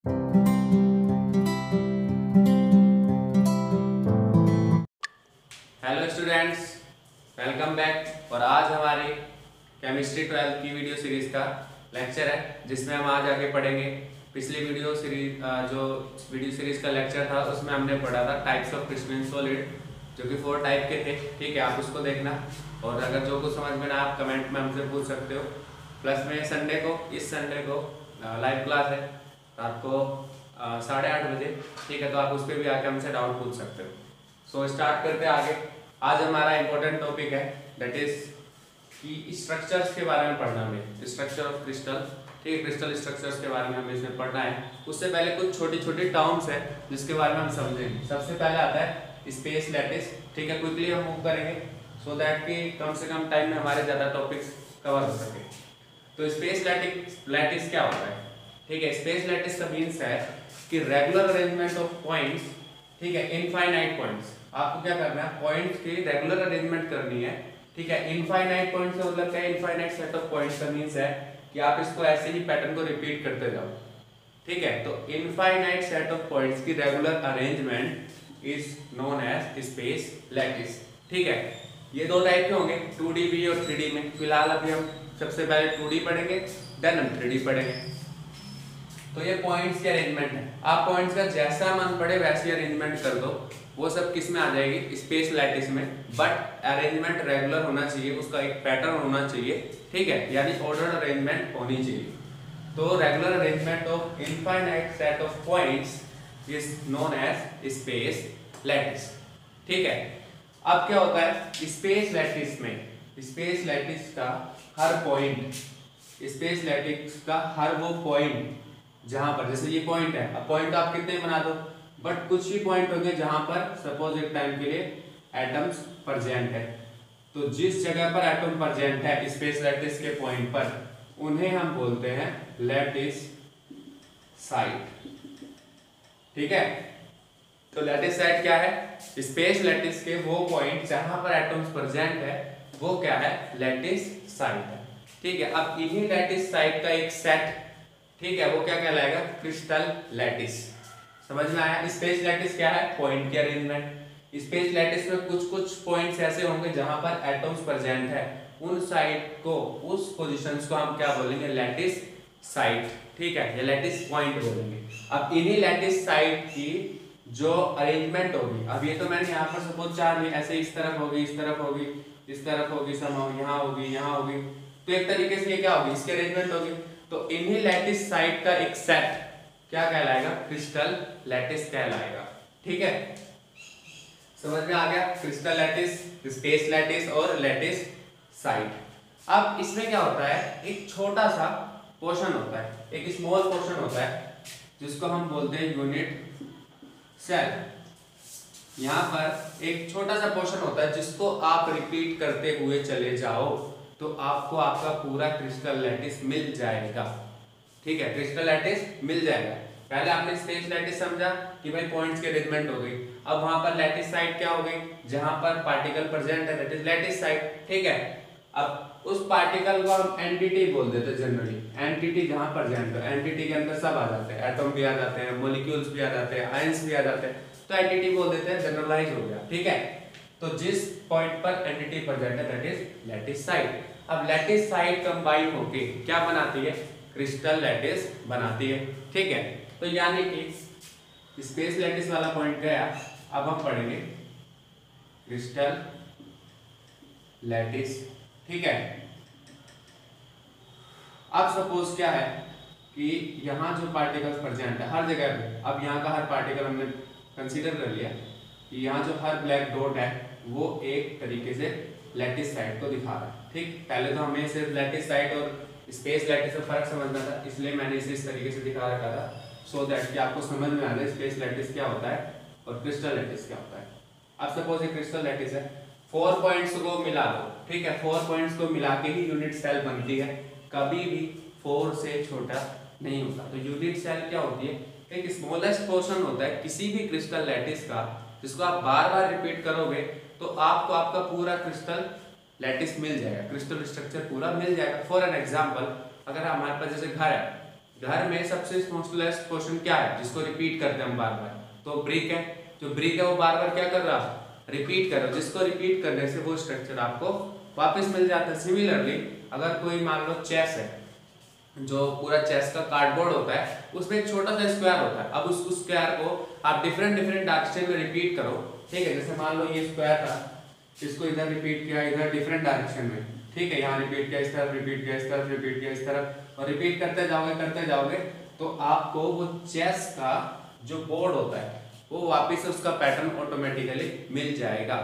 Hello students, welcome back. और आज हमारी केमिस्ट्री 12 की वीडियो सीरीज का लेक्चर है, जिसमें हम आज आगे पढ़ेंगे। पिछली वीडियो सीरीज जो वीडियो सीरीज का लेक्चर था उसमें हमने पढ़ा था टाइप्स ऑफ क्रिस्टलाइन सॉलिड, जो कि 4 टाइप के थे। ठीक है, आप उसको देखना और अगर जो कुछ समझ में ना आप कमेंट में हमसे पूछ सकते हो। प्लस में इस संडे को लाइव क्लास है रात को 8:30 बजे। ठीक है, तो आप उस पर भी आके हमसे डाउट पूछ सकते हो। सो स्टार्ट करते हैं आगे। आज हमारा इम्पोर्टेंट टॉपिक है दैट इज कि स्ट्रक्चर्स के बारे में पढ़ना है, स्ट्रक्चर ऑफ क्रिस्टल। ठीक है, क्रिस्टल स्ट्रक्चर्स के बारे में हमें इसमें पढ़ना है। उससे पहले कुछ छोटी छोटी टर्म्स है जिसके बारे में हम समझेंगे। सबसे पहले आता है स्पेस लैटिस। ठीक है, क्विकली हम मूव करेंगे सो दैट कि कम से कम टाइम में हमारे ज़्यादा टॉपिक्स कवर हो सके। तो स्पेस लैटिस क्या होता है? ठीक है, स्पेस लैटिस का मीन्स है कि रेगुलर अरेंजमेंट ऑफ पॉइंट्स। ठीक है, इनफाइनाइट पॉइंट्स। आपको क्या करना है? पॉइंट्स की रेगुलर अरेंजमेंट करनी है। ठीक है, इनफाइनाइट पॉइंट से मतलब क्या है? इनफाइनाइट सेट ऑफ पॉइंट्स का मींस है कि आप इसको ऐसे ही पैटर्न को रिपीट करते जाओ। ठीक है, तो इनफाइनाइट सेट ऑफ पॉइंट्स की regular arrangement is known as space lattice. ठीक है, ये दो टाइप के होंगे, 2D भी और 3D में। फिलहाल अभी हम सबसे पहले 2D पढ़ेंगे, देन हम 3D पढ़ेंगे। तो ये पॉइंट्स की अरेंजमेंट है। आप पॉइंट्स का जैसा मन पड़े वैसी अरेंजमेंट कर दो, वो सब किस में आ जाएगी? स्पेस लैटिस में। बट अरेंजमेंट रेगुलर होना चाहिए, उसका एक पैटर्न होना चाहिए। ठीक है, यानी ऑर्डर्ड अरेंजमेंट होनी चाहिए। तो regular arrangement of infinite set of points is known as space lattice. ठीक है, अब क्या होता है स्पेस लैटिस में? स्पेस लैटिस का हर पॉइंट, स्पेस लैटिस का हर वो पॉइंट जहां पर, जैसे ये पॉइंट है, अब पॉइंट आप कितने बना दो, बट कुछ ही पॉइंट होंगे जहां पर सपोज एक टाइम के लिए एटम्स प्रेजेंट है। तो जिस जगह पर एटम प्रेजेंट है स्पेस लैटिस के पॉइंट पर, उन्हें हम बोलते हैं लैटिस साइट। ठीक है, तो लैटिस साइट क्या है? स्पेस लैटिस के वो पॉइंट जहां पर एटम्स प्रेजेंट है वो क्या है? लैटिस साइट है। ठीक है, अब इन्हीं लैटिस साइट का एक सेट, ठीक है, वो क्या कहलाएगा? Crystal lattice. समझ में आया? स्पेस लैटिस क्या है? पॉइंट की अरेंजमेंट। स्पेस लैटिस में कुछ कुछ पॉइंट्स ऐसे होंगे जहां पर एटम्स प्रेजेंट है, उन साइट को, उस पोजीशंस को हम क्या बोलेंगे? Lattice site. ठीक है, ये लैटिस पॉइंट बोलेंगे। अब इन्हीं लैटिस साइट की जो अरेंजमेंट होगी, अब ये तो मैंने यहाँ पर सपोज 4 ऐसे इस तरफ होगी, इस तरफ होगी, इस तरफ होगी, समाओ यहाँ होगी, यहाँ होगी, तो एक तरीके से ये क्या होगी? इसकी अरेंजमेंट होगी। तो इन्हीं लैटिस साइट का एक सेट क्या कहलाएगा? क्रिस्टल लैटिस कहलाएगा। ठीक है, समझ में आ गया? क्रिस्टल लैटिस, स्पेस लैटिस और लैटिस साइट। अब इसमें क्या होता है? एक छोटा सा पोर्शन होता है, एक स्मॉल पोर्शन होता है जिसको हम बोलते हैं यूनिट सेल। यहाँ पर एक छोटा सा पोर्शन होता है जिसको आप रिपीट करते हुए चले जाओ तो आपको आपका पूरा क्रिस्टल लैटिस मिल जाएगा। ठीक है, क्रिस्टल लैटिस मिल जाएगा। पहले आपने स्पेस लैटिस समझा कि भाई पॉइंट्स की अरेंजमेंट हो गई। अब वहां पर लैटिस साइट क्या हो गई? जहां पर पार्टिकल प्रेजेंट है, दैट इज लैटिस साइट। ठीक है, अब उस पार्टिकल को हम एंटिटी बोल देते हैं जनरली। एंटिटी जहां प्रेजेंट है, एंटिटी के अंदर सब आ जाते हैं, एटम भी आ जाते हैं, मॉलिक्यूल्स भी आ जाते हैं, आयंस भी आ जाते हैं, तो एंटिटी बोल देते हैं, जनरलाइज हो गया। ठीक है, तो जिस पॉइंट पर एंटिटी प्रेजेंट है दैट इज लैटिस साइट। अब लैटिस साइट कंबाइन होके क्या बनाती है? क्रिस्टल लैटिस बनाती है। ठीक है, तो यानी कि स्पेस लैटिस वाला पॉइंट गया। अब हम पढ़ेंगे क्रिस्टल लैटिस। ठीक है, अब सपोज क्या है कि यहाँ जो पार्टिकल्स प्रेजेंट है हर जगह पे, अब यहाँ का हर पार्टिकल हमने कंसीडर कर लिया कि यहाँ जो हर ब्लैक डॉट है वो एक तरीके से लैटिस साइट को दिखा रहा है। ठीक, पहले तो हमें सिर्फ लैटिस साइट और स्पेस लैटिस में फर्क समझना था, इसलिए मैंने इसे इस तरीके से दिखा रखा था सो दैट कि आपको समझ में आ जाए स्पेस लैटिस क्या होता है और क्रिस्टल लैटिस क्या होता है। अब सपोज एक क्रिस्टल लैटिस है, 4 पॉइंट्स को मिला दो। ठीक है, 4 पॉइंट्स को मिला के ही यूनिट सेल बनती है, कभी भी 4 से छोटा नहीं होता। तो यूनिट सेल क्या होती है? एक स्मॉलेस्ट पोर्शन होता है किसी भी क्रिस्टल लैटिस का, जिसको आप बार बार रिपीट करोगे तो आपको आपका पूरा क्रिस्टल लैटिस मिल जाएगा, क्रिस्टल स्ट्रक्चर पूरा मिल जाएगा। फॉर एन एग्जाम्पल, अगर हमारे पास जैसे घर है, घर में सबसे स्मॉलेस्ट पोर्शन क्या है जिसको रिपीट करते हैं हम बार बार, तो ब्रिक है। जो ब्रिक है वो बार बार क्या कर रहा है, रिपीट कर रहा है, जिसको रिपीट करने से वो स्ट्रक्चर आपको वापस मिल जाता है। सिमिलरली अगर कोई मान लो चेस है, जो पूरा चेस का कार्डबोर्ड होता है उसमें एक छोटा सा स्क्वायर होता है, अब उस स्क्वायर को आप डिफरेंट डिफरेंट डायरेक्शन में रिपीट करो, ठीक है। जैसे मान लो ये स्क्वायर था, इसको इधर रिपीट किया, इधर डिफरेंट डायरेक्शन में, ठीक है, यहाँ रिपीट किया, इस तरफ रिपीट किया, इस तरफ रिपीट किया, इस तरफ, और रिपीट करते जाओगे तो आपको वो चेस का जो बोर्ड होता है वो वापस उसका पैटर्न ऑटोमेटिकली मिल जाएगा।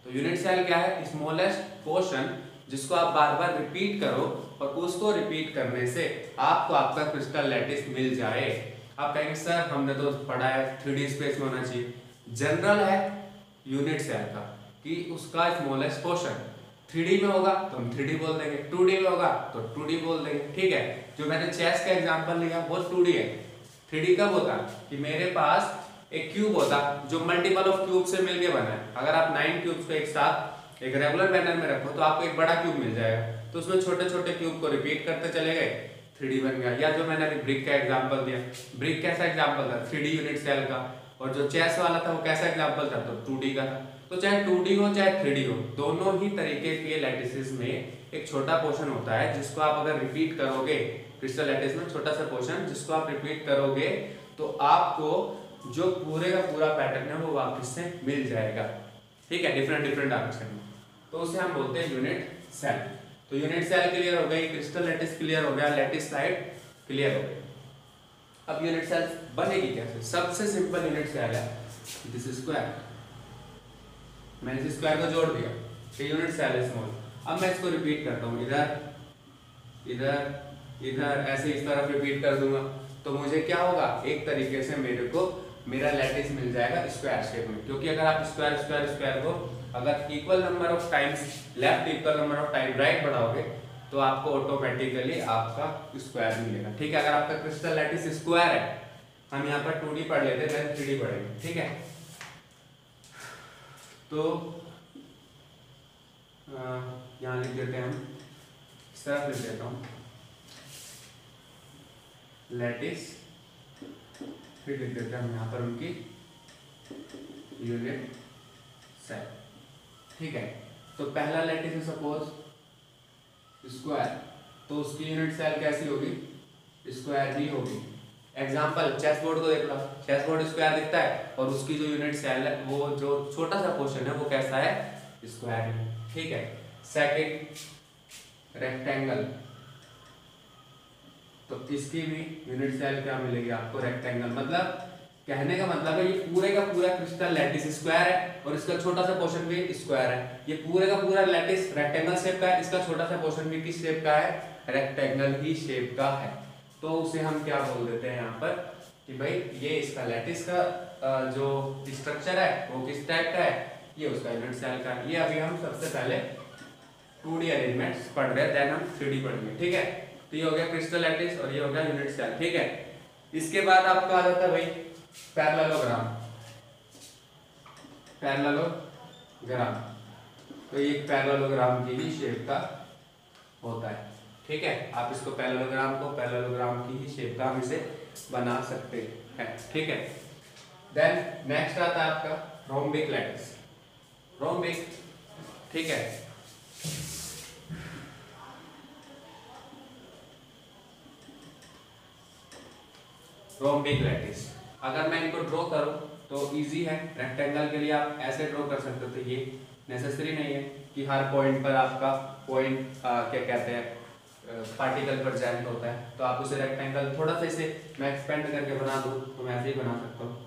तो यूनिट सेल क्या है, स्मॉलेस्ट पोर्शन जिसको आप बार बार रिपीट करो और उसको रिपीट करने से आपको आपका क्रिस्टल लैटिस मिल जाए। आप कहेंगे सर हमने तो पढ़ा है 3D स्पेस में होना चाहिए। जनरल है यूनिट सेल का कि उसका स्मॉलेस्ट पोर्शन 3D में होगा तो हम 3D बोल देंगे, 2D में होगा तो 2D बोल देंगे, ठीक है। जो मैंने चेस का एग्जांपल लिया वो 2D है। 3D कब होता कि मेरे पास एक क्यूब होता जो मल्टीपल ऑफ क्यूब से मिलके बना है। अगर आप 9 क्यूब्स को एक साथ एक रेगुलर पैटर्न में रखो तो आपको एक बड़ा क्यूब मिल जाएगा, तो उसमें छोटे छोटे क्यूब को रिपीट करते चले गए, 3D बन गया। या जो मैंने अभी ब्रिक का एग्जांपल दिया, ब्रिक कैसा एग्जांपल था, 3D यूनिट सेल का, और जो चेस वाला था वो कैसा एग्जांपल था, तो 2D का था। तो चाहे 2D हो चाहे 3D हो, दोनों ही तरीके के लैटिसेस में एक छोटा पोर्शन होता है जिसको आप अगर रिपीट करोगे, क्रिस्टल लैटिस में छोटा सा पोर्शन जिसको आप रिपीट करोगे तो आपको जो पूरे का पूरा पैटर्न है वो वापस से मिल जाएगा, ठीक है, डिफरेंट डिफरेंट डायरेक्शन में। तो उसे हम बोलते हैं यूनिट सेल। तो यूनिट सेल क्लियर हो गई, क्रिस्टल लैटिस क्लियर हो गया, लैटिस साइड क्लियर हो गई। अब यूनिट सेल बनेगी कैसे? सबसे सिंपल यूनिट सेल है दिस स्क्वायर। मैंने इस स्क्वायर को जोड़ दिया, ये यूनिट सेल है स्मॉल। अब मैं इसको रिपीट करता हूँ, इधर इधर इधर, ऐसे इस तरफ रिपीट कर दूंगा तो मुझे क्या होगा, एक तरीके से मेरे को मेरा लैटिस मिल जाएगा स्क्वायर शेप में। क्योंकि अगर आप स्क्वायर स्क्वायर स्क्वायर को अगर equal number of times left equal number of time right बढ़ाओगे तो आपको ऑटोमेटिकली आपका स्क्वायर मिलेगा, ठीक है। अगर आपका क्रिस्टल लैटिस स्क्वायर है, हम यहाँ पर 2D पढ़ लेते हैं, 3D पढ़ेंगे, ठीक है। तो यहाँ लिख देते हैं हम, इस तरफ लिख देता हूँ लैटिस, फिर लिख देते हैं हम यहाँ पर उनकी यूनिट सेल, ठीक है। तो पहला लैटिस है सपोज स्क्वायर, तो उसकी यूनिट सेल कैसी होगी, स्क्वायर ही होगी। एग्जांपल चेस बोर्ड को देख लो, चेस बोर्ड स्क्वायर दिखता है और उसकी जो यूनिट सेल है वो जो छोटा सा पोर्शन है वो कैसा है, स्क्वायर है, ठीक है। सेकंड रेक्टेंगल, तो इसकी भी यूनिट सेल क्या मिलेगी आपको, रेक्टेंगल। मतलब कहने का मतलब है ये पूरे का पूरा क्रिस्टल लैटिस स्क्वायर है और इसका छोटा सा पोर्शन भी स्क्वायर है। ये पूरे का पूरा लैटिस रेक्टेंगल शेप का है, इसका छोटा सा पोर्शन भी किस शेप का है, रेक्टेंगल ही शेप का है। तो उसे हम क्या बोल देते हैं यहाँ पर कि भाई ये इसका लैटिस का जो स्ट्रक्चर है वो किस टाइप का है, ये उसका यूनिट सेल का। ये अभी हम सबसे पहले 2D अरेंजमेंट्स पढ़ रहे हैं, देन हम 3D पढ़ेंगे, ठीक है। तो ये हो गया क्रिस्टल लैटिस और ये हो गया यूनिट सेल, ठीक है। इसके बाद आपका आ जाता है भाई पैरेललोग्राम। पैरेललोग्राम, तो ये पैरेललोग्राम की ही शेप का होता है, ठीक है। आप इसको पैरेललोग्राम की ही शेप का हम इसे बना सकते हैं, ठीक है। देन नेक्स्ट आता है आपका रोम्बिक लैटिस। रोम्बिक, ठीक है। रोम्बिक लैटिस, अगर मैं इनको ड्रॉ करूं तो इजी है। रेक्टेंगल के लिए आप ऐसे ड्रॉ कर सकते हो, तो ये नेसेसरी नहीं है कि हर पॉइंट पर आपका पॉइंट क्या कहते हैं पार्टिकल प्रेजेंट होता है। तो आप उसे रेक्टेंगल थोड़ा सा इसे मैं एक्सपेंड करके बना दूं तो मैं ऐसे ही बना सकता हूँ।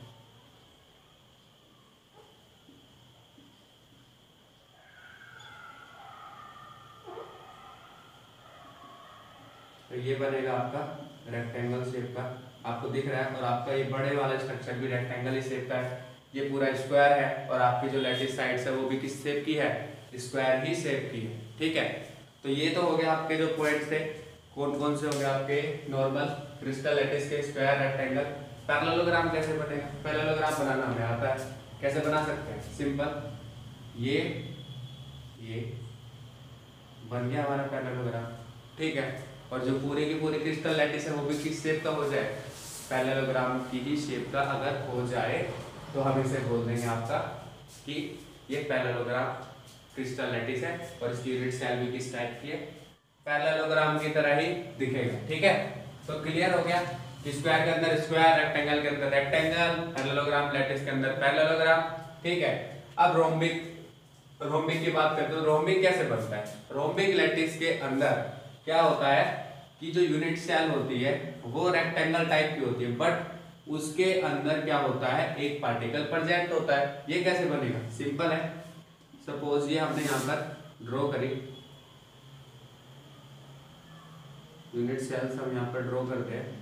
तो ये बनेगा आपका रेक्टेंगल शेप का, आपको दिख रहा है। और आपका ये बड़े वाला स्ट्रक्चर भी रेक्टेंगल ही शेप का है। ये पूरा स्क्वायर है और आपकी जो लैटिस साइड्स है वो भी किस शेप की है, स्क्वायर ही शेप की है, ठीक है। तो ये तो हो गया आपके जो पॉइंट्स थे, कौन कौन से हो गए आपके, नॉर्मल, क्रिस्टल लैटिस के, स्क्वायर, रेक्टेंगल। पैरेललोग्राम कैसे बनेगा, पैरेललोग्राम बनाना हमें आता है, कैसे बना सकते हैं, सिंपल, ये बन गया हमारा पैरेललोग्राम, ठीक है। और जो पूरी की पूरी क्रिस्टल लैटिस है वो भी किस शेप का हो जाए, पैरेललोग्राम की ही शेप का अगर हो जाए तो हम इसे बोल देंगे आपका कि ये पैरेललोग्राम क्रिस्टल लैटिस है और इसकी यूनिट सेल भी किस टाइप की है, पैरेललोग्राम की तरह ही दिखेगा। ठीक है, तो क्लियर हो गया कि स्क्वायर के अंदर स्क्वायर, रेक्टेंगल के अंदर रेक्टेंगल, पैरेललोग्राम लैटिस के अंदर पैरेललोग्राम। ठीक है, अब रोम्बिक की बात करते हैं। रोम्बिक कैसे बनता है? रोम्बिक लैटिस के अंदर क्या होता है कि जो यूनिट सेल होती है वो रेक्टेंगल टाइप की होती है, बट उसके अंदर क्या होता है, एक पार्टिकल प्रेजेंट होता है। ये कैसे बनेगा? सिंपल है, सपोज ये हमने यहाँ पर ड्रॉ करी यूनिट सेल्स, हम यहाँ पर ड्रॉ करते हैं।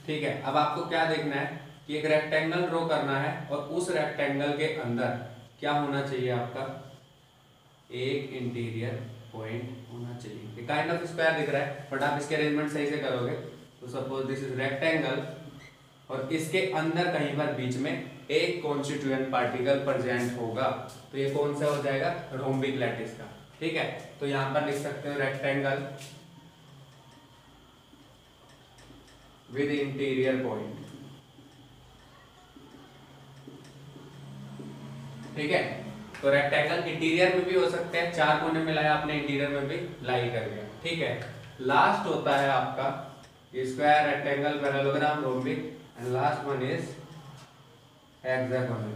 ठीक है, अब आपको क्या देखना है कि एक रेक्टेंगल ड्रॉ करना है और उस रेक्टेंगल के अंदर क्या होना चाहिए आपका, एक इंटीरियर पॉइंट होना चाहिए। ये काइंड ऑफ स्क्वायर दिख रहा है, बट आप इसके अरेंजमेंट सही से करोगे तो सपोज दिस इज रेक्टेंगल और इसके अंदर कहीं पर बीच में एक कॉन्स्टिट्यूएंट पार्टिकल प्रेजेंट होगा, तो ये कौन सा हो जाएगा, रोम्बिक लैटिस का। ठीक है, तो यहां पर लिख सकते हो रेक्टेंगल विद इंटीरियर पॉइंट। ठीक है, तो रेक्टेंगल इंटीरियर में भी हो सकते हैं, चार कोने में लाया आपने, इंटीरियर में भी लाई कर दिया। ठीक है, लास्ट होता है आपका square, rectangle, parallelogram, rhombic and last one is hexagonal.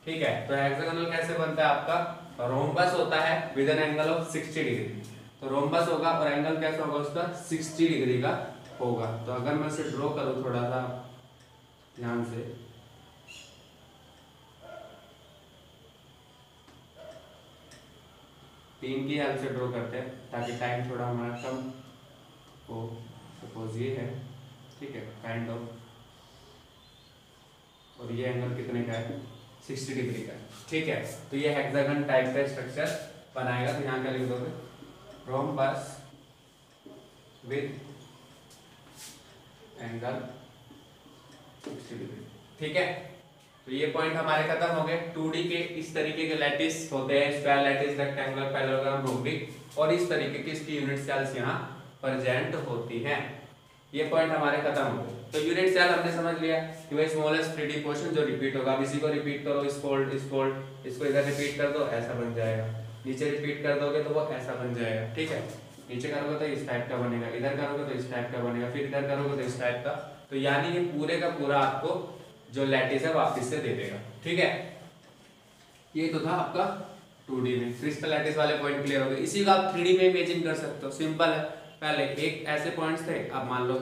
ठीक है, तो हेक्सागोनल कैसे बनता है आपका, रोम्बस होता है with an angle of 60 degree. तो रोम्बस होगा और एंगल कैसा होगा उसका, 60 डिग्री का होगा। तो अगर मैं इसे ड्रॉ करूं थोड़ा सा ध्यान से, तीन की हेल्प से ड्रॉ करते हैं ताकि टाइम थोड़ा हमारा कम हो। सपोज ये है, ठीक है, काइंड ऑफ, और ये एंगल कितने का है, 60 डिग्री का। ठीक है, तो ये हेक्सागन टाइप का स्ट्रक्चर बनाएगा। तो यहाँ क्या लिख दोगे, रोम्बस विद एंगल 60 डिग्री। ठीक है, तो ये पॉइंट हमारे खत्म हो गए। 2D के इस तरीके के लैटिस होते हैं, square lattice, rectangular, parallelogram, rhombic, और इस तरीके की इसकी यूनिट सेल्स यहाँ प्रेजेंट होती हैं। ये पॉइंट हमारे खत्म हो गए। तो यूनिट सेल हमने समझ लिया कि भाई स्मॉलेस्ट 3D पोर्शन जो रिपीट होगा। अब इसी को रिपीट करो, इस फोल्ड, इसको इधर रिपीट कर दो, ऐसा बन जाएगा। नीचे रिपीट कर दोगे तो वो ऐसा बन जाएगा। ठीक है, नीचे करोगे तो इस टाइप का बनेगा, इधर करोगे तो इस टाइप का बनेगा, फिर इधर करोगे तो इस टाइप का। तो यानी ये पूरे का पूरा आपको जो लैटिस है वापस से दे देगा। ठीक है, ये तो था आपका 2D में। क्रिस्टल लैटिस वाले पॉइंट क्लियर हो गए। इसी को आप 3D में इमेजिन कर सकते हो, सिंपल है। पहले एक ऐसे पॉइंट्स थे, अब मान लो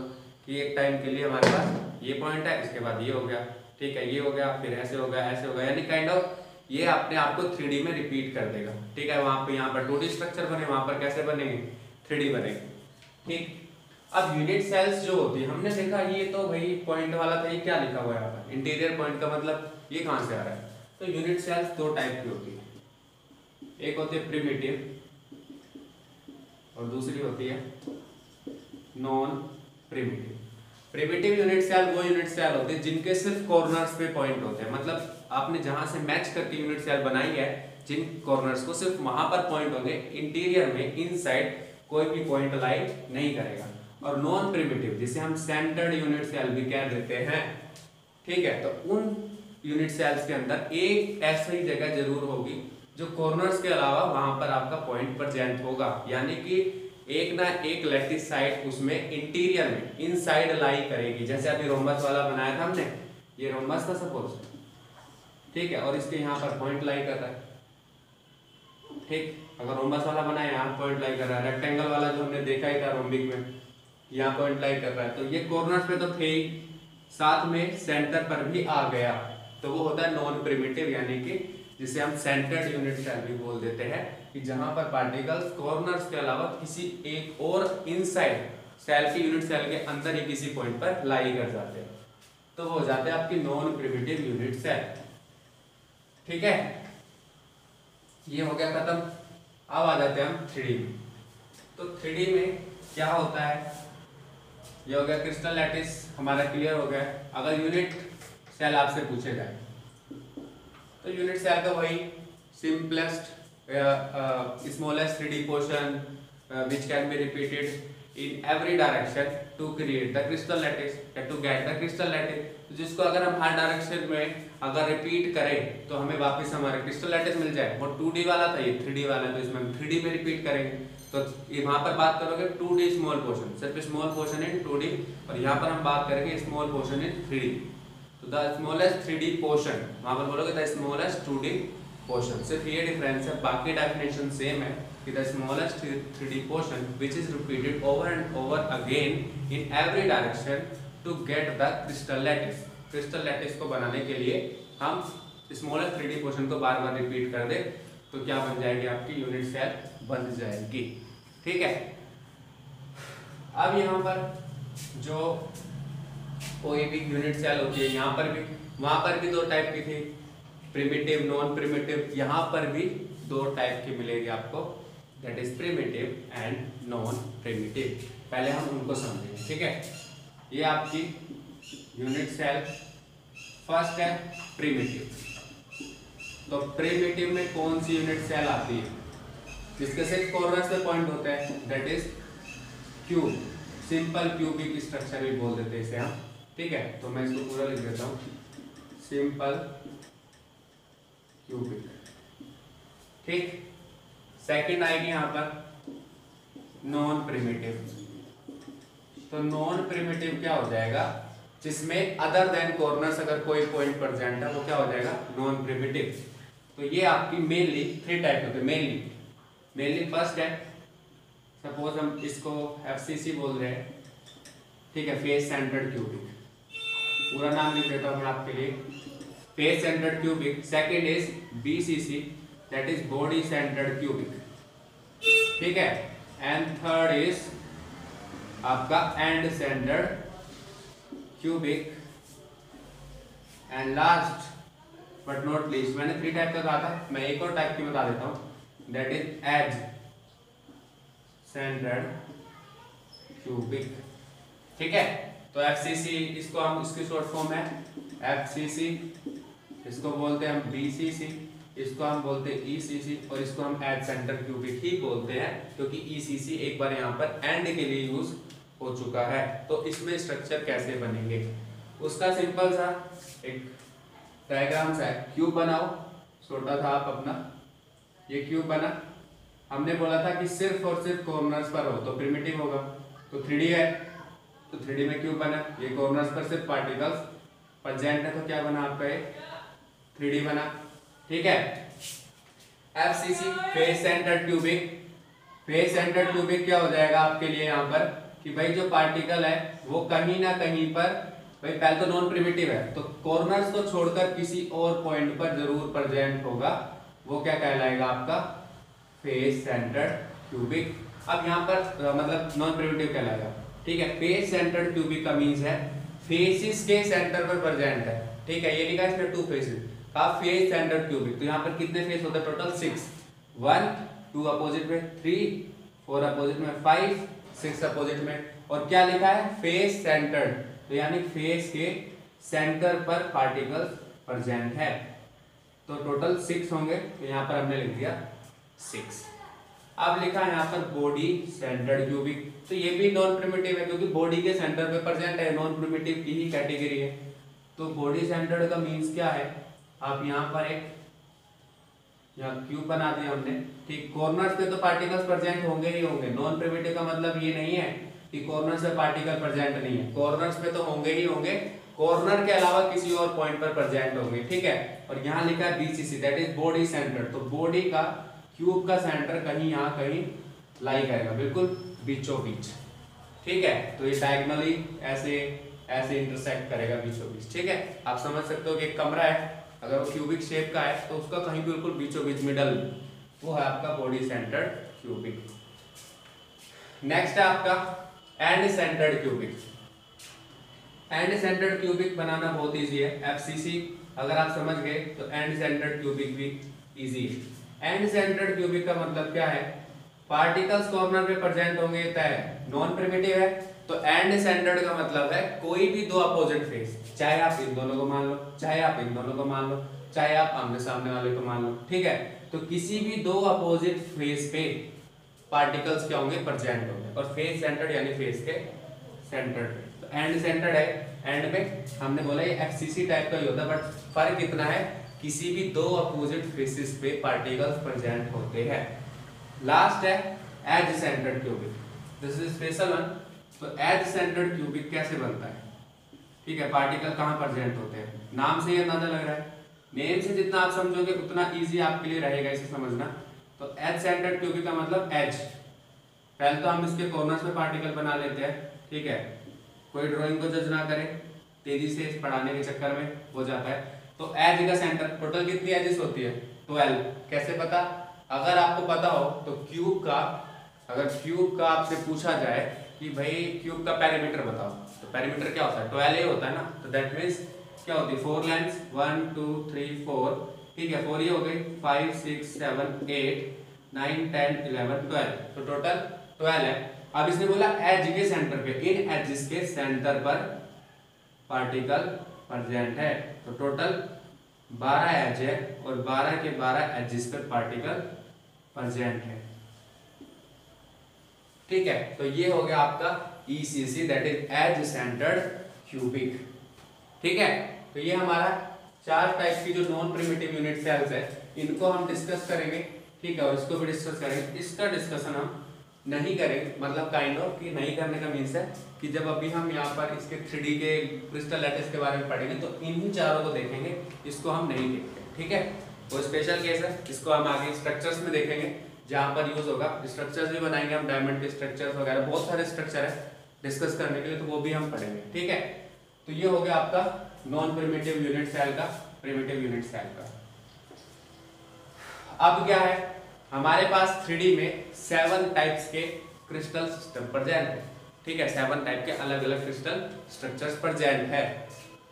कि एक टाइम के लिए हमारे पास ये पॉइंट है, इसके बाद ये हो गया, ठीक है, ये हो गया, फिर ऐसे हो गया, ऐसे हो गया, यानी काइंड ऑफ ये अपने आप को 3D में रिपीट कर देगा। ठीक है, वहां पे यहाँ पर 2D स्ट्रक्चर बने, वहां पर कैसे बनेंगे, 3D बनेंगे। ठीक, अब यूनिट सेल्स जो होती है, हमने देखा ये तो भाई पॉइंट वाला था, ये क्या लिखा हुआ है यहाँ पर, इंटीरियर पॉइंट का मतलब ये कहाँ से आ रहा है। तो यूनिट सेल्स दो टाइप की होती है, एक होती है प्रिमिटिव और दूसरी होती है non primitive. Primitive unit cell वो यूनिट सेल होते हैं जिनके सिर्फ कॉर्नर्स पे पॉइंट होते हैं, मतलब आपने जहां से मैच करके यूनिट सेल बनाई है, जिन कॉर्नर्स को सिर्फ वहां पर पॉइंट होंगे, इंटीरियर में इनसाइड कोई भी पॉइंट लाई नहीं करेगा। और नॉन प्रिमिटिव जिसे हम सेंटर्ड यूनिट सेल भी कह देते हैं। ठीक है, तो उन यूनिट सेल्स के अंदर एक ऐसी जगह जरूर होगी जो कॉर्नर्स के अलावा वहां पर आपका पॉइंट प्रेजेंट होगा, यानी कि एक ना एक लैटिस साइड उसमें इंटीरियर में इनसाइड लाई करेगी। जैसे अभी रोम्बस वाला बनाया था हमने, ये रोम्बस था सपोज, ठीक है, और इसके यहाँ पर पॉइंट लाई कर रहा है। ठीक, अगर रोम्बस वाला बनाया यहाँ पॉइंट लाई कर रहा है, रेक्टेंगल वाला जो हमने देखा ही था रोम्बिक में, यहाँ पॉइंट लाई कर रहा है। तो ये कॉर्नर्स पे तो थे ही, साथ में सेंटर पर भी आ गया, तो वो होता है नॉन प्रिमिटिव, यानी कि जिसे हम सेंटर्ड यूनिट सेल भी बोल देते हैं, कि जहां पर पार्टिकल्स कॉर्नर्स के अलावा किसी एक और इनसाइड सेल के यूनिट सेल के अंदर ही किसी पॉइंट पर लाई कर जाते हैं, तो वो हो जाते हैं आपकी नॉन प्रिमिटिव यूनिट सेल। ठीक है, ये हो गया खत्म। अब आ जाते हैं हम 3D में। तो 3D में क्या होता है, ये हो गया क्रिस्टल लैटिस हमारा क्लियर हो गया। अगर यूनिट सेल आपसे पूछे जाए तो यूनिट सेल का वही simplest smallest 3D portion which can be repeated in every direction to create the crystal lattice to get the crystal lattice. तो जिसको अगर हम हर डायरेक्शन में अगर रिपीट करें तो हमें वापस हमारा क्रिस्टल लैटिस मिल जाए। वो 2D वाला था, ये 3D वाला, तो इसमें हम 3D में रिपीट करेंगे। तो वहां पर बात करोगे 2D स्मॉल पोर्शन, सिर्फ स्मॉल पोर्शन इन 2D, और यहाँ पर हम बात करेंगे स्मॉल पोर्शन इन 3D। तो द स्मॉलेस्ट 3D पोर्शन, वहां पर बोलोगे द स्मॉलेस्ट 2D पोर्शन। सिर्फ ये डिफरेंस है, बाकी डेफिनेशन सेम है कि the smallest 3D portion which is repeated over and over again in every direction to get the crystal lattice. Crystal lattice को बनाने के लिए हम स्मॉलेस्ट 3D पोर्शन को बार बार रिपीट कर दे तो क्या बन जाएगी, आपकी यूनिट सेल बन जाएगी। ठीक है। अब यहाँ पर जो कोई भी यूनिट सेल होती है, यहाँ पर भी, वहां पर भी दो टाइप की थी, प्रिमिटिव नॉन प्रिमिटिव। यहाँ पर भी दो टाइप की मिलेगी आपको, that is primitive and non primitive. पहले हम उनको समझेंगे। ठीक है। ये आपकी यूनिट सेल फर्स्ट है प्रिमिटिव। तो प्रिमिटिव में कौन सी यूनिट सेल आती है जिसके 6 कॉर्नर्स पे पॉइंट होते हैं, that is cube, simple cubic structure भी बोल देते हैं इसे हम। ठीक है। तो मैं इसको पूरा लिख देता हूँ, सिंपल क्यूबिक। ठीक। सेकंड आएगी यहाँ पर नॉन प्रिमिटिव। तो नॉन प्रिमिटिव क्या हो जाएगा, जिसमें अदर देन कॉर्नर्स अगर कोई पॉइंट प्रेजेंट है वो क्या हो जाएगा, नॉन प्रिमिटिव। तो ये आपकी मेनली 3 टाइप होते हैं। मेनली फर्स्ट है, सपोज हम इसको FCC बोल रहे हैं। ठीक है, फेस सेंटर्ड क्यूबिक, पूरा नाम लिख देता हूं मैं आपके लिए, face centred cubic. Second is BCC, that is body centred cubic. ठीक है। एंड थर्ड इज आपका end centred cubic. And last but not least, मैंने 3 टाइप का कहा था, मैं एक और टाइप की बता देता हूं, that is edge centred cubic. ठीक है। तो FCC, इसको हम, इसकी शॉर्ट फॉर्म है FCC, इसको बोलते हैं हम BCC, इसको हम बोलते हैं ECC, और इसको हम एज सेंटर क्यूबिक ही बोलते हैं क्योंकि ECC एक बार यहाँ पर एंड के लिए यूज हो चुका है। तो इसमें स्ट्रक्चर कैसे बनेंगे, उसका सिंपल सा एक डायग्राम सा है। क्यूब बनाओ, छोटा था आप अपना, ये क्यूब बना, हमने बोला था कि सिर्फ और सिर्फ कॉर्नर्स पर हो तो प्रिमिटिव होगा। तो 3D है, तो 3D में क्यूब बना, ये कॉर्नर्स पर सिर्फ पार्टिकल्स प्रेजेंट है, तो क्या बना आपका ये 3D बना। ठीक है। FCC, face centred cubic. Face centred cubic क्या हो जाएगा आपके लिए यहाँ पर कि भाई जो पार्टिकल है वो कहीं ना कहीं पर, भाई पहले तो नॉन प्रिमिटिव है तो कॉर्नर्स को छोड़कर किसी और पॉइंट पर जरूर प्रेजेंट होगा, वो क्या कहलाएगा आपका फेस सेंटर्ड क्यूबिक। अब यहाँ पर मतलब नॉन प्रिमिटिव कहलाएगा। ठीक है। फेस सेंटर्ड क्यूबिक का मींस है फेसिस के सेंटर पर प्रेजेंट है। ठीक है। ये लिखा है इसमें 2 फेसेस का फेस सेंटर्ड क्यूबिक। तो यहाँ पर कितने फेस होते हैं टोटल 6, 1 2 अपोजिट में 3, 4 अपोजिट में 5, 6 अपोजिट में, और क्या लिखा है फेस सेंटर्ड, तो यानी फेस के सेंटर पर पार्टिकल्स प्रेजेंट है। तो टोटल 6 होंगे, तो यहाँ पर हमने लिख दिया 6। अब लिखा है यहाँ पर बॉडी सेंटर्ड क्यूबिक। तो ये भी नॉन प्रिमिटिव है क्योंकि बॉडी के सेंटर पे प्रेजेंट है, नॉन प्रिमिटिव की ही कैटेगरी है। तो बॉडी सेंटर्ड का मींस क्या है, आप यहाँ पर एक क्यूब बना दिया हमने। ठीक। कॉर्नर्स पे तो पार्टिकल्स प्रेजेंट होंगे ही होंगे। नॉन प्रिमिटिव का मतलब ये नहीं है कि कॉर्नर्स पे पार्टिकल प्रेजेंट नहीं है, कॉर्नर्स पे तो होंगे ही होंगे, कॉर्नर के अलावा किसी और पॉइंट पर प्रेजेंट होंगे। ठीक है। और यहाँ लिखा है BCC, that is body centre. तो बॉडी का, क्यूब का सेंटर कहीं यहाँ कहीं लाई करेगा, बिल्कुल बीचों बीच। ठीक है। तो ये डायगोनली ऐसे ऐसे इंटरसेक्ट करेगा बीचों बीच। ठीक है। आप समझ सकते हो कि एक कमरा है, अगर वो क्यूबिक शेप का है तो उसका कहीं बिल्कुल बीचों बीच मिडल, वो है आपका बॉडी सेंटर्ड क्यूबिक। नेक्स्ट है आपका end centred cubic. End centred cubic बनाना बहुत इजी है। FCC अगर आप समझ गए तो एंड सेंटर्ड क्यूबिक भी इजी है। एंड सेंटर्ड क्यूबिक का मतलब क्या है, पार्टिकल्स कॉर्नर पे प्रेजेंट होंगे तय, नॉन प्रिमिटिव है। तो एंड सेंटर्ड का मतलब है कोई भी दो अपोजिट फेस, चाहे आप इन दोनों को मान लो, चाहे आप इन दोनों को मान लो, चाहे आप आमने सामने वाले को मान लो। ठीक है। तो किसी भी दो अपोजिट फेस पे पार्टिकल्स क्या होंगे, प्रेजेंट होंगे। और फेस सेंटर्ड यानी फेस के सेंटर पे, तो एंड सेंटर्ड है, एंड में हमने बोला ये एफसीसी टाइप का ही होता है, बट फर्क इतना है किसी भी दो अपोजिट फेसेस पे पार्टिकल्स प्रेजेंट होते हैं। लास्ट है edge centred cubic, this is special one. तो एज सेंटर्ड क्यूबिक कैसे बनता है, ठीक है, पार्टिकल कहाँ प्रेजेंट होते हैं, नाम से ही अंदाजा लग रहा है, नेम से जितना आप समझोगे उतना इजी आपके लिए रहेगा इसे समझना। तो एज सेंटर्ड क्यूबिक का मतलब एज, पहले तो हम इसके कॉर्नर्स पे पार्टिकल बना लेते हैं, ठीक है, कोई ड्राइंग को जज ना करे, तेजी से इस पढ़ाने के चक्कर में हो जाता है। तो एज का सेंटर, टोटल कितनी एजेस होती है, 12। कैसे पता, अगर आपको पता हो तो क्यूब का, अगर क्यूब का आपसे पूछा जाए कि भाई क्यूब का पेरीमीटर बताओ, तो पेरीमीटर क्या होता है, 12 होता है ना, तो दैट मीन्स क्या होती है, 4 लाइंस, 1 2 3 4, ठीक है, 4 ये हो गई, 5 6 7 8 9 10 11 12, तो टोटल 12 है। अब इसने बोला एज के सेंटर पे, इन एजेस के सेंटर पर पार्टिकल प्रेजेंट है, तो टोटल 12 एज है और 12 के 12 एजेस पर पार्टिकल प्रेजेंट है, ठीक है। तो ये हो गया आपका ECC, that is edge centred cubic, ठीक है। तो ये हमारा 4 टाइप की जो नॉन प्रिमिटिव यूनिट सेल्स है इनको हम डिस्कस करेंगे, ठीक है, और इसको भी डिस्कस करेंगे। इसका डिस्कशन हम नहीं करेंगे, मतलब काइंड ऑफ कि नहीं करने का मीन्स है कि जब अभी हम यहाँ पर इसके 3D के क्रिस्टल लैटिस के बारे में पढ़ेंगे तो इन्हीं चारों को देखेंगे, इसको हम नहीं देखेंगे, ठीक है, वो स्पेशल केस है, इसको हम आगे स्ट्रक्चर्स में देखेंगे जहाँ पर यूज होगा। स्ट्रक्चर्स भी बनाएंगे हम, डायमंड के स्ट्रक्चर्स वगैरह बहुत सारे स्ट्रक्चर है डिस्कस करने के लिए, तो वो भी हम पढ़ेंगे, ठीक है। तो ये हो गया आपका नॉन प्रिमिटिव यूनिट सेल का, प्रिमिटिव यूनिट सेल का। अब क्या है, हमारे पास 3D में 7 टाइप्स के क्रिस्टल सिस्टम प्रेजेंट है, ठीक है, 7 टाइप के अलग अलग क्रिस्टल स्ट्रक्चर्स प्रेजेंट है,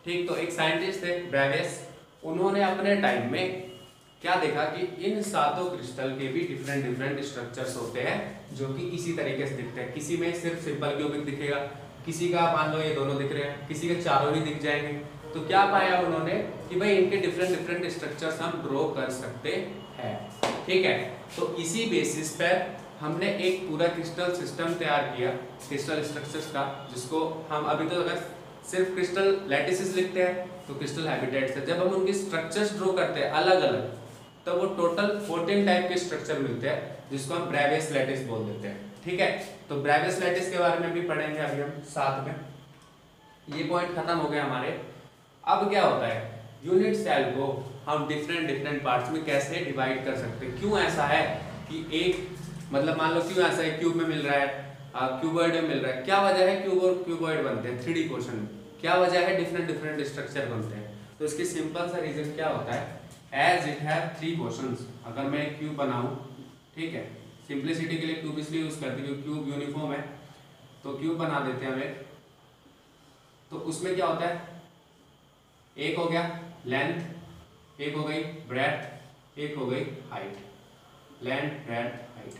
ठीक। तो एक साइंटिस्ट थे ब्रेवियस, उन्होंने अपने टाइम में क्या देखा कि इन 7 क्रिस्टल के भी डिफरेंट स्ट्रक्चर्स होते हैं जो कि इसी तरीके से दिखते हैं। किसी में सिर्फ सिंपल क्यूबिक दिखेगा, किसी का मान लो ये दोनों दिख रहे हैं, किसी के चारों ही दिख जाएंगे। तो क्या पाया उन्होंने कि भाई इनके डिफरेंट स्ट्रक्चर्स हम ड्रॉ कर सकते हैं, ठीक है। तो इसी बेसिस पर हमने एक पूरा क्रिस्टल सिस्टम तैयार किया क्रिस्टल स्ट्रक्चर्स का, जिसको हम अभी तो अगर सिर्फ क्रिस्टल लैटिसेस लिखते हैं तो क्रिस्टल हैबिटेट्स है, जब हम उनकी स्ट्रक्चर्स ड्रॉ करते हैं अलग अलग तो वो टोटल 14 टाइप के स्ट्रक्चर मिलते हैं जिसको हम ब्रेवियस लैटिस बोल देते हैं, ठीक है। तो ब्रेवियस लैटिस के बारे में भी पढ़ेंगे अभी हम साथ में। ये पॉइंट खत्म हो गए हमारे। अब क्या होता है, यूनिट सेल को हम डिफरेंट पार्ट्स में कैसे डिवाइड कर सकते हैं। क्यों ऐसा है कि एक, मतलब मान लो क्यों ऐसा है, क्यूब में मिल रहा है, क्यूबॉइड में मिल रहा है, क्या वजह है क्यूब और क्यूबॉइड बनते हैं 3D पोर्शन में, क्या वजह है डिफरेंट स्ट्रक्चर बनते हैं। तो इसकी सिंपल सा रीजन क्या होता है, एज इट हैव 3 पोर्शंस, अगर मैं एक क्यूब बनाऊं, ठीक है, सिंप्लिसिटी के लिए क्यूब इसलिए यूज करते हैं क्योंकि क्यूब यूनिफॉर्म है, तो क्यूब बना देते हैं हमें। तो उसमें क्या होता है, एक हो गया लेंथ, एक हो गई ब्रेड्थ, एक हो गई हाइट, लेंथ ब्रेड्थ हाइट।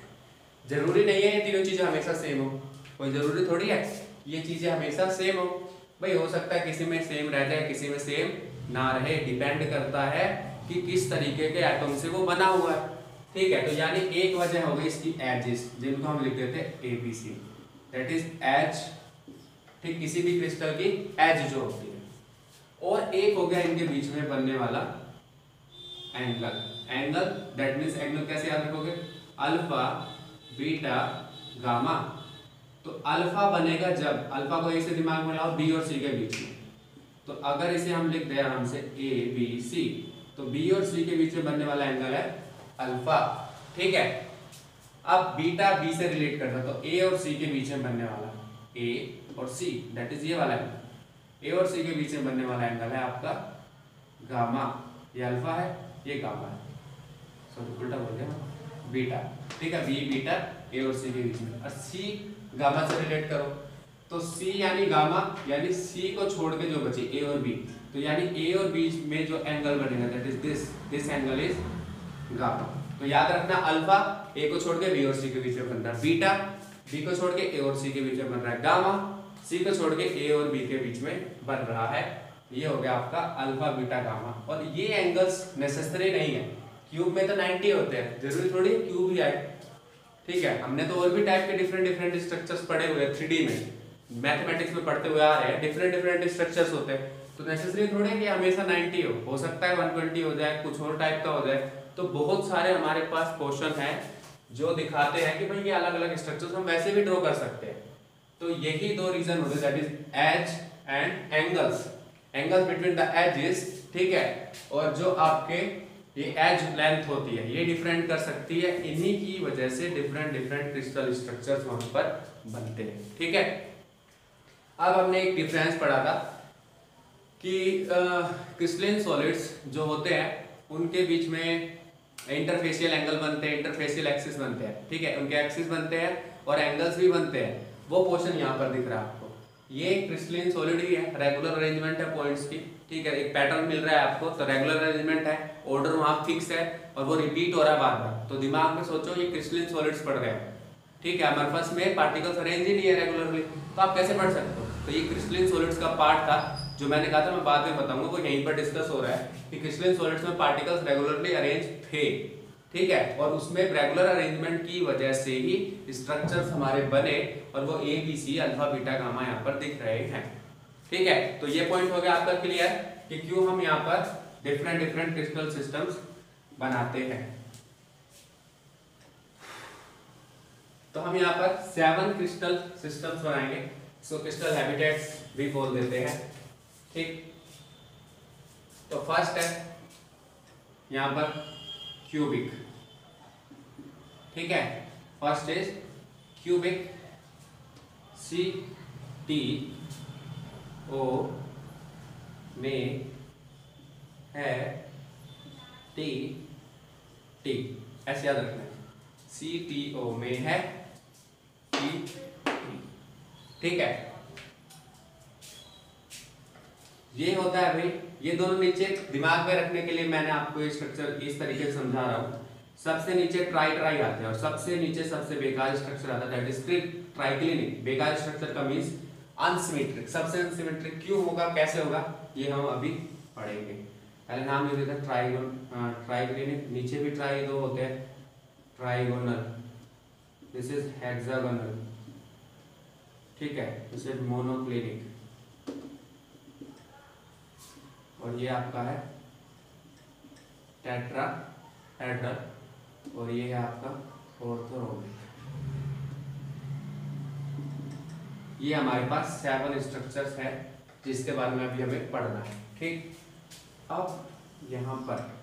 जरूरी नहीं है ये तीनों चीजें हमेशा सेम हो, कोई जरूरी थोड़ी है ये चीजें हमेशा सेम हो, भाई हो सकता है किसी में सेम रह जाए किसी में सेम ना रहे, डिपेंड करता है कि किस तरीके के एटम से वो बना हुआ है, ठीक है। तो यानी एक वजह हो गई इसकी एजेस, जिनको हम लिख देते हैं ABC, दैट इज एज, ठीक, किसी भी क्रिस्टल की एज जो होती है। और एक हो गया इनके बीच में बनने वाला angle, angle that means angle कैसे याद रखोगे, अल्फा बीटा गामा। तो अल्फा बनेगा जब, अल्फा को ऐसे दिमाग में लाओ B और C के बीच में, तो अगर इसे हम लिख दें आराम से ABC, तो B और C के बीच में बनने वाला एंगल है अल्फा, ठीक है। अब बीटा B से रिलेट करता है, तो A और C के बीच में बनने वाला A और C, दैट इज ये वाला एंगल, A और C के बीच में बनने वाला एंगल है आपका गामा, ये अल्फा है ये गामा है, सॉरी उल्टा बोल गया, बीटा, ठीक है, B बीटा A और C के बीच में, और C गामा से रिलेट करो, तो C यानी गामा, यानी C को छोड़ के जो बची A और B, तो यानी A और B में जो एंगल बनेगा that is this angle is gamma. तो याद रखना अल्फा A को छोड़ के B और C के बीच में बन रहा है, बीटा B को छोड़ के A और C के बीच में बन रहा है, गामा C को छोड़ के A और B के बीच में बन रहा है। ये हो गया आपका अल्फा बीटा गामा। और ये एंगल्स नेसेसरी नहीं है क्यूब में तो 90 होते हैं, जरूरी थोड़ी क्यूब ही आए। ठीक है, हमने तो और भी टाइप के डिफरेंट डिफरेंट स्ट्रक्चर्स पढ़े हुए हैं 3D में, मैथमेटिक्स में पढ़ते हुए आ रहे हैं, डिफरेंट डिफरेंट स्ट्रक्चर्स होते हैं। तो नेसेसरी थोड़ी है कि हमेशा 90 हो सकता है 120 हो जाए, कुछ और टाइप का हो जाए। तो बहुत सारे हमारे पास क्वेश्चन हैं जो दिखाते हैं कि भाई ये अलग अलग स्ट्रक्चर्स हम वैसे भी ड्रॉ कर सकते हैं। तो यही दो रीजन होते हैं, that is edge and angles, angles between the edges. ठीक है, और जो आपके ये एज लेंथ होती है ये डिफरेंट कर सकती है, इन्हीं की वजह से डिफरेंट डिफरेंट क्रिस्टल स्ट्रक्चर्स वहां पर बनते हैं। ठीक है, अब हमने एक डिफरेंस पढ़ा था कि क्रिस्टलाइन सॉलिड्स जो होते हैं उनके बीच में इंटरफेशियल एंगल बनते हैं, इंटरफेशियल एक्सिस बनते हैं। ठीक है, उनके एक्सिस बनते हैं और एंगल्स भी बनते हैं। वो पोर्शन यहाँ पर दिख रहा है आपको, ये क्रिस्टलाइन सॉलिड ही है, रेगुलर अरेंजमेंट है पॉइंट्स की। ठीक है, एक पैटर्न मिल रहा है आपको, तो रेगुलर अरेंजमेंट है, ऑर्डर वहाँ फिक्स है और वो रिपीट हो रहा है बार बार। तो दिमाग में सोचो ये क्रिस्टलाइन सॉलिड्स पढ़ रहे हैं। ठीक है, अमरफस में पार्टिकल्स अरेंज ही नहीं है रेगुलरली, तो आप कैसे पढ़ सकते हो? तो ये क्रिस्टलाइन सॉलिड्स का पार्ट था जो मैंने कहा था, मैं बाद में बताऊंगा, वो यहीं पर डिस्कस हो रहा है कि क्रिस्टलाइन सॉलिड्स में पार्टिकल्स रेगुलरली अरेंज थे। ठीक है, और उसमें रेगुलर अरेंजमेंट की वजह से ही स्ट्रक्चर्स हमारे बने और वो A B C alpha beta gamma यहाँ पर दिख रहे हैं। ठीक है, तो ये पॉइंट हो गया आपका क्लियर कि क्यों हम यहाँ पर डिफरेंट डिफरेंट क्रिस्टल सिस्टम्स बनाते हैं। तो हम यहाँ पर 7 क्रिस्टल सिस्टम्स बनाएंगे, इसको क्रिस्टल हैबिटेट्स भी बोल देते हैं। ठीक, तो फर्स्ट है यहाँ पर क्यूबिक। ठीक है, फर्स्ट इज क्यूबिक, CTO में है T, ऐसे याद रखना है, CTO में है T। ठीक है, ये होता है भाई, ये दोनों नीचे दिमाग में रखने के लिए मैंने आपको ये स्ट्रक्चर इस तरीके से समझा रहा हूँ। सबसे नीचे ट्राई ट्राई आते हैं और सबसे नीचे सबसे बेकार स्ट्रक्चर आता है, दैट इज ट्राइक्लिनिक। बेकार स्ट्रक्चर का मींस अनसिमेट्रिक, सबसे अनसिमेट्रिक क्यों होगा, कैसे होगा, ये हम अभी पढ़ेंगे। पहले नाम लिख देते हैं ट्राइगोन, ट्राइक्लिनिक। नीचे भी ट्राई दो होते हैं, ट्राइगोनल, दिस इज हेक्सागोनल। ठीक है, दिस इज मोनोक्लिनिक, और ये आपका है टेट्राहेड्रल, और ये है आपका ऑर्थोरोम्बिक। ये हमारे पास 7 स्ट्रक्चर्स है जिसके बारे में अभी हमें पढ़ना है। ठीक, अब यहाँ पर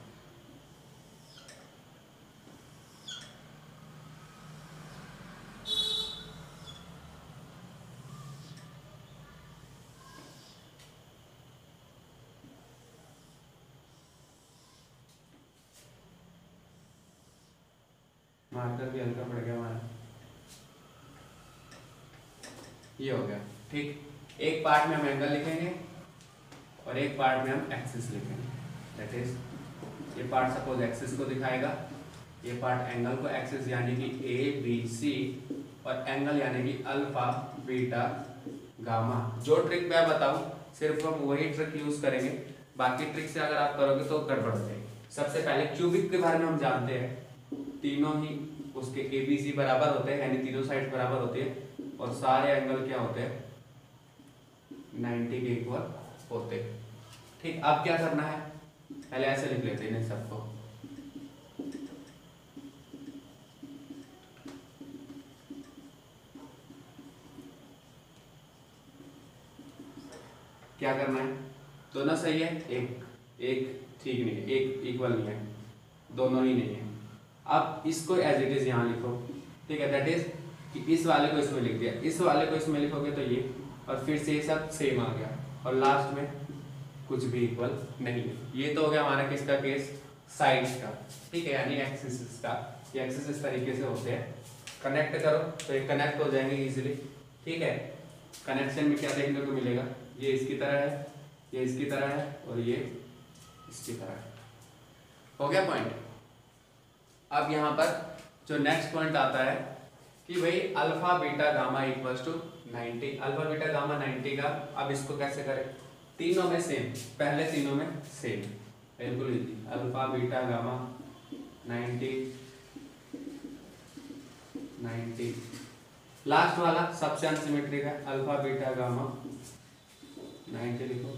मार्कर भी हल्का पड़ गया हमारा, ये हो गया। ठीक, एक पार्ट में हम एंगल लिखेंगे और एक पार्ट में हम एक्सिस लिखेंगे, दैट इज ये पार्ट सपोज एक्सिस को दिखाएगा, ये पार्ट एंगल को, एक्सिस यानी कि ए बी सी और एंगल यानी कि अल्फा बीटा गामा। जो ट्रिक मैं बताऊं सिर्फ हम वही ट्रिक यूज करेंगे, बाकी ट्रिक से अगर आप करोगे तो गड़बड़ हो जाएगी। सबसे पहले क्यूबिक के बारे में हम जानते हैं, तीनों ही उसके ए बी सी बराबर होते हैं, यानी तीनों साइड बराबर होती है और सारे एंगल क्या होते हैं 90 के इक्वल होते हैं। ठीक, अब क्या करना है, पहले ऐसे लिख लेते हैं इन सबको। क्या करना है, दोनों सही है, एक ठीक नहीं है, एक इक्वल नहीं है, दोनों ही नहीं है। अब इसको एज इट इज यहाँ लिखो। ठीक है, दैट इज कि इस वाले को इसमें लिख दिया, इस वाले को इसमें लिखोगे तो ये, और फिर से ये सब सेम आ गया और लास्ट में कुछ भी इक्वल नहीं है। ये तो हो गया हमारा किसका केस, साइड्स का। ठीक है, यानी एक्सिस का, ये एक्सिस इस तरीके से होते हैं, कनेक्ट करो तो ये कनेक्ट हो जाएंगे इजीली। ठीक है, कनेक्शन में क्या देखने को मिलेगा, ये इसकी तरह है, ये इसकी तरह है और ये इसकी तरह है। हो गया पॉइंट। अब यहाँ पर जो नेक्स्ट पॉइंट आता है कि भाई alpha beta gamma equals to 90, alpha beta gamma 90 का, अब इसको कैसे करें, तीनों में सेम, पहले तीनों में सेम, बिल्कुल easy, alpha beta gamma 90 90। Last वाला सबसे अनसिमेट्रिक है अल्फा बीटा गामा 90 लिखो।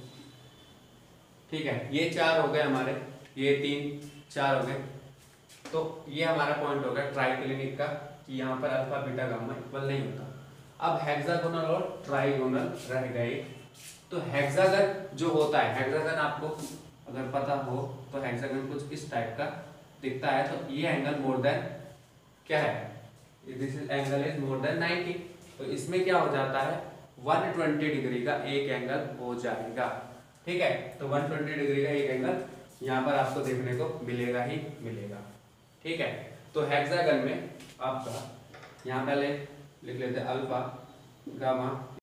ठीक है, ये 4 हो गए हमारे, ये 3 4 हो गए। तो ये हमारा पॉइंट हो गया ट्राइक्लिनिक का कि यहाँ पर अल्फा बीटा गामा इक्वल नहीं होता। अब हेक्सागोनल और ट्राइगोनल रह गए। तो हेक्सागन जो होता है, हेक्सागन आपको अगर पता हो तो हेक्सागन कुछ इस टाइप का दिखता है। तो ये एंगल मोर देन क्या है, this angle is more than 90। तो इसमें क्या हो जाता है 120 डिग्री का एक एंगल हो जाएगा। ठीक है, तो 120 डिग्री का एक एंगल यहाँ पर आपको देखने को मिलेगा ही मिलेगा। ठीक है, तो हेक्सागन में आपका यहाँ पहले लिख लेते हैं अल्फा गामा